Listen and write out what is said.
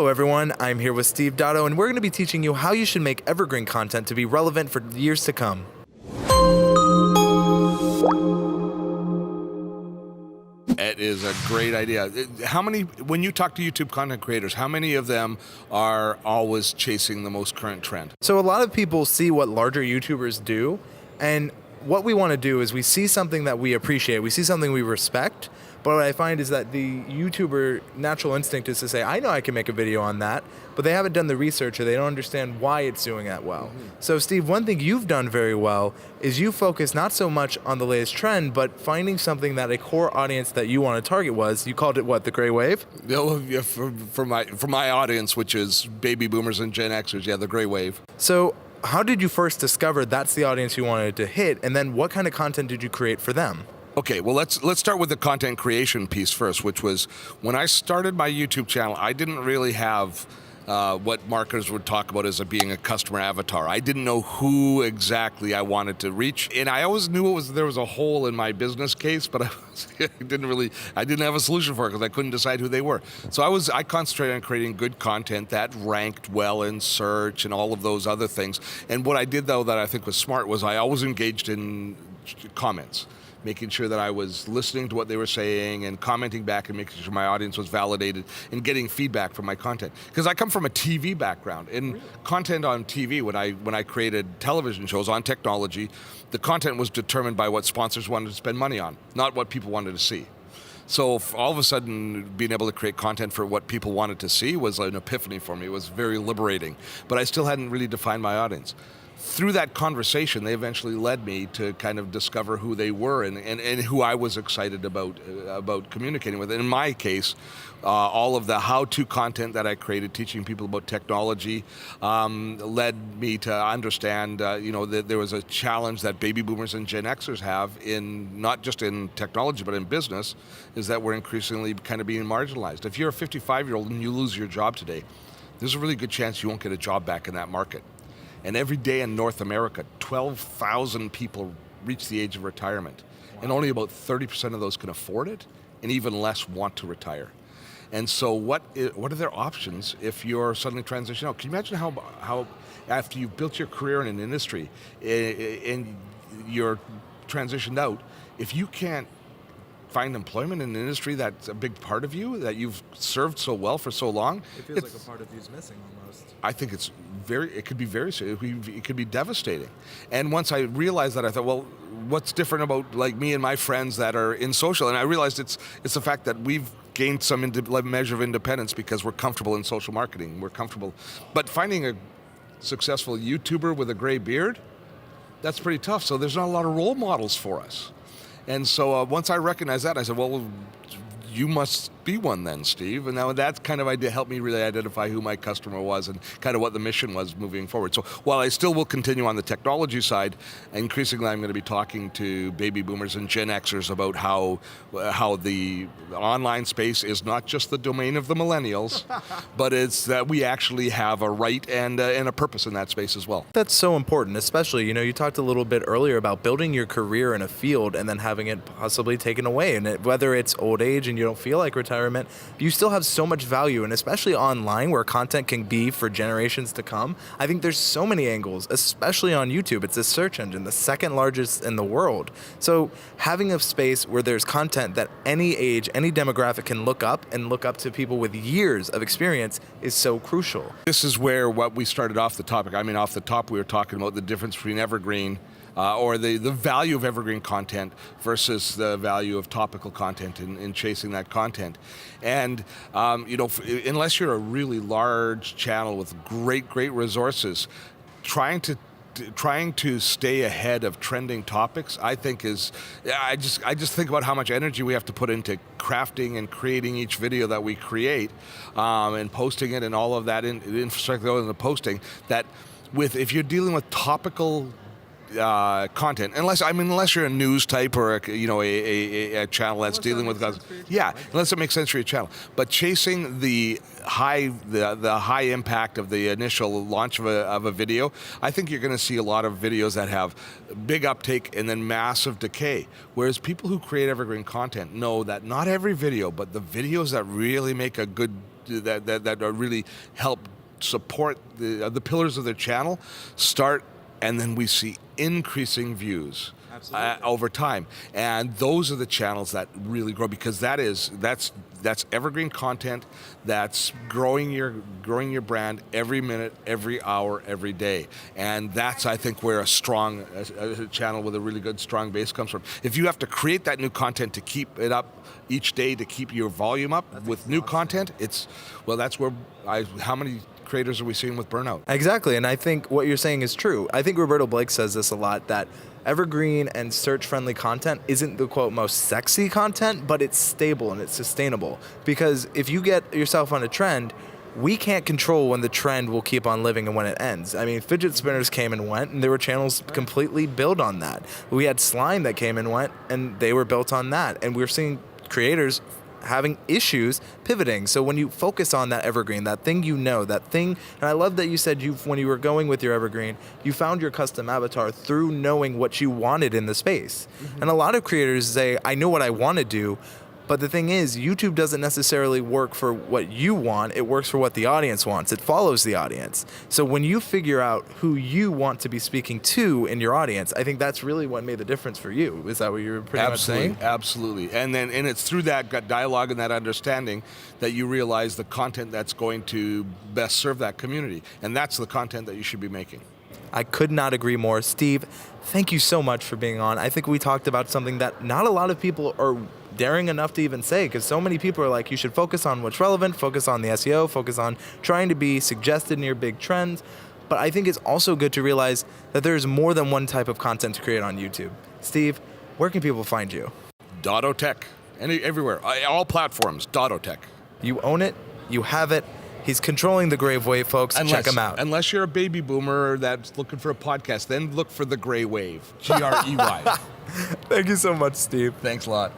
Hello everyone, I'm here with Steve Dotto, and we're going to be teaching you how you should make evergreen content to be relevant for years to come. It is a great idea. When you talk to YouTube content creators, how many of them are always chasing the most current trend? So a lot of people see what larger YouTubers do, and what we want to do is we see something that we appreciate, we see something we respect, but what I find is that the YouTuber natural instinct is to say, I know I can make a video on that, but they haven't done the research or they don't understand why it's doing that well. Mm-hmm. So Steve, one thing you've done very well is you focus not so much on the latest trend, but finding something that a core audience that you want to target was. You called it what, the gray wave? Yeah, for my audience, which is baby boomers and Gen Xers, yeah, the gray wave. So how did you first discover that's the audience you wanted to hit, and then what kind of content did you create for them? Okay, well, let's start with the content creation piece first, which was when I started my YouTube channel, I didn't really have what marketers would talk about as being a customer avatar. I didn't know who exactly I wanted to reach, and I always knew there was a hole in my business case, but I didn't have a solution for it because I couldn't decide who they were. So I concentrated on creating good content that ranked well in search and all of those other things. And what I did, though, that I think was smart was I always engaged in comments, making sure that I was listening to what they were saying and commenting back and making sure my audience was validated and getting feedback from my content. Because I come from a TV background, and content on TV, when I created television shows on technology, the content was determined by what sponsors wanted to spend money on, not what people wanted to see. So all of a sudden, being able to create content for what people wanted to see was an epiphany for me. It was very liberating, but I still hadn't really defined my audience. Through that conversation, they eventually led me to kind of discover who they were and who I was excited about communicating with. And in my case, all of the how-to content that I created, teaching people about technology, led me to understand, that there was a challenge that baby boomers and Gen Xers have in not just in technology but in business, is that we're increasingly kind of being marginalized. If you're a 55-year-old and you lose your job today, there's a really good chance you won't get a job back in that market. And every day in North America, 12,000 people reach the age of retirement. Wow. And only about 30% of those can afford it, and even less want to retire. And so what are their options if you're suddenly transitioning out? Can you imagine how after you've built your career in an industry and you're transitioned out, if you can't find employment in an industry that's a big part of you, that you've served so well for so long? It feels like a part of you's missing almost. I think it could be very serious. It could be devastating. And once I realized that, I thought, well, what's different about like me and my friends that are in social? And I realized it's the fact that we've gained some measure of independence because we're comfortable in social marketing. We're comfortable. But finding a successful YouTuber with a gray beard, that's pretty tough. So there's not a lot of role models for us. And so once I recognized that, I said, well, you must be one then, Steve. And now that kind of helped me really identify who my customer was and kind of what the mission was moving forward. So while I still will continue on the technology side, increasingly I'm going to be talking to baby boomers and Gen Xers about how the online space is not just the domain of the millennials, but it's that we actually have a right and a purpose in that space as well. That's so important, especially, you talked a little bit earlier about building your career in a field and then having it possibly taken away. And whether it's old age and you don't feel like retirement, you still have so much value, and especially online where content can be for generations to come. I think there's so many angles, especially on YouTube. It's a search engine, the second largest in the world. So having a space where there's content that any age, any demographic can look up to people with years of experience is so crucial. This is where what we started off the topic. I mean, off the top we were talking about the difference between evergreen or the value of evergreen content versus the value of topical content in chasing that content. And unless you're a really large channel with great resources, trying to stay ahead of trending topics, I think I just think about how much energy we have to put into crafting and creating each video that we create, and posting it and all of that infrastructure in the posting. That if you're dealing with topical content, unless you're a news type or a channel that's dealing with guns, unless it makes sense for your channel. But chasing the high impact of the initial launch of a video, I think you're going to see a lot of videos that have big uptake and then massive decay. Whereas people who create evergreen content know that not every video, but the videos that really make a good that really help support the pillars of their channel start, and then we see increasing views over time, and those are the channels that really grow, because that's evergreen content that's growing your brand every minute, every hour, every day, and that's, I think, where a channel with a really good strong base comes from. If you have to create that new content to keep it up each day, to keep your volume up with new content, that's where how many creators are we seeing with burnout? Exactly, and I think what you're saying is true. I think Roberto Blake says this a lot, that evergreen and search-friendly content isn't the, quote, most sexy content, but it's stable and it's sustainable. Because if you get yourself on a trend, we can't control when the trend will keep on living and when it ends. I mean, fidget spinners came and went, and there were channels completely built on that. We had slime that came and went, and they were built on that. And we're seeing creators having issues pivoting. So when you focus on that evergreen, that thing, that thing, and I love that you said when you were going with your evergreen, you found your custom avatar through knowing what you wanted in the space. Mm-hmm. And a lot of creators say, I know what I want to do, but the thing is, YouTube doesn't necessarily work for what you want, it works for what the audience wants. It follows the audience. So when you figure out who you want to be speaking to in your audience, I think that's really what made the difference for you. Is that what you were pretty much saying? Absolutely. And it's through that dialogue and that understanding that you realize the content that's going to best serve that community. And that's the content that you should be making. I could not agree more. Steve, thank you so much for being on. I think we talked about something that not a lot of people are daring enough to even say, because so many people are like, you should focus on what's relevant, focus on the SEO, focus on trying to be suggested near big trends. But I think it's also good to realize that there's more than one type of content to create on YouTube. Steve, where can people find you? Dotto Tech. Everywhere. All platforms. Dotto Tech. You own it. You have it. He's controlling the grave wave, folks. Check him out. Unless you're a baby boomer that's looking for a podcast, then look for the Gray Wave. Grey. Thank you so much, Steve. Thanks a lot.